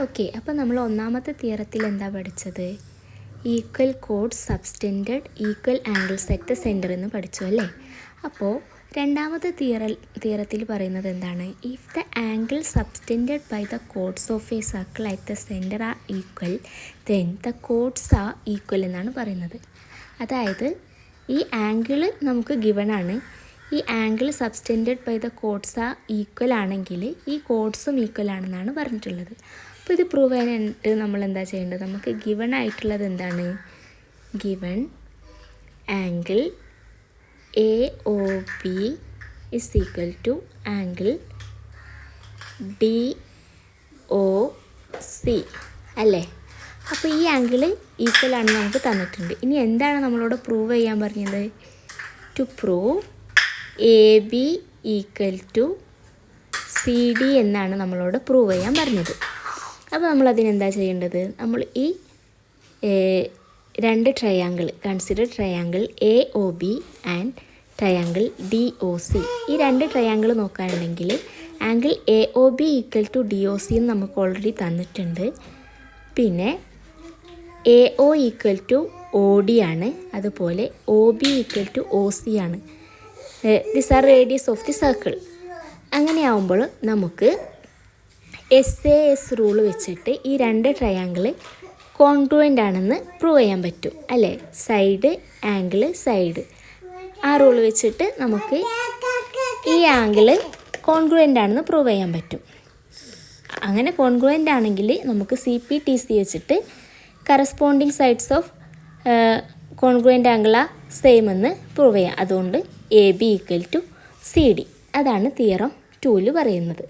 Okay, അപ്പോൾ നമ്മൾ ഒന്നാമത്തെ തിയറത്തിൽ എന്താ പഠിച്ചത്? ഈക്വൽ കോഡ് subtended equal angles at the centre എന്ന് പഠിച്ചു അല്ലേ? അപ്പോൾ രണ്ടാമത്തെ തിയറത്തിൽ പറയുന്നത് എന്താണ്? If the angle subtended by the chords of a circle at the centre are equal then the chords are equal എന്നാണ് പറയുന്നത്. അതായത് ഈ ആംഗിൾ നമുക്ക് ഗിവൺ ആണ്. ഈ angle subtended by the chords are equal ആണെങ്കിൽ ഈ കോഡ്സും ഈക്വൽ ആണെന്നാണ് പറഞ്ഞിട്ടുള്ളത്. അപ്പോൾ ഇത് പ്രൂവ് ചെയ്യാനായിട്ട് നമ്മൾ എന്താ ചെയ്യേണ്ടത്? നമുക്ക് ഗിവൺ ആയിട്ടുള്ളത് എന്താണ്? Given angle A O B is equal to angle D O C അല്ലേ? അപ്പോൾ ഈ ആംഗിൾ ഈക്വൽ ആണെന്ന് നമുക്ക് തന്നിട്ടുണ്ട്. ഇനി എന്താണ് നമ്മളോട് പ്രൂവ് ചെയ്യാൻ പറഞ്ഞത്? To prove A B equal to C D എന്നാണ് നമ്മളോട് പ്രൂവ് ചെയ്യാൻ പറഞ്ഞത്. അപ്പോൾ നമ്മളതിനെന്താ ചെയ്യേണ്ടത്? നമ്മൾ ഈ രണ്ട് triangle consider triangle A O B and triangle D O C. ഈ രണ്ട് ട്രയാങ്കിൾ നോക്കുകയാണെങ്കിൽ angle A O B equal to D O C എന്ന് നമുക്ക് ഓൾറെഡി തന്നിട്ടുണ്ട്. പിന്നെ A O equal to O D ആണ്, അതുപോലെ O B equal to O C ആണ്. This are radius of the circle. അങ്ങനെയാവുമ്പോൾ നമുക്ക് SAS റൂൾ വെച്ചിട്ട് ഈ രണ്ട് ട്രയാങ്കിൾ കോൺഗ്രുവൻ്റ് ആണെന്ന് പ്രൂവ് ചെയ്യാൻ പറ്റും അല്ലേ? സൈഡ് ആംഗിൾ സൈഡ്, ആ റൂൾ വെച്ചിട്ട് നമുക്ക് ഈ ആംഗിൾ കോൺഗ്രുവൻ്റ് ആണെന്ന് പ്രൂവ് ചെയ്യാൻ പറ്റും. അങ്ങനെ കോൺഗ്രുവൻ്റ് ആണെങ്കിൽ നമുക്ക് CPTC വെച്ചിട്ട് corresponding sides of congruent angle ആ സെയിം എന്ന് പ്രൂവ് ചെയ്യാം. അതുകൊണ്ട് AB ഈക്വൽ ടു CD. അതാണ് തിയറം 2 പറയുന്നത്.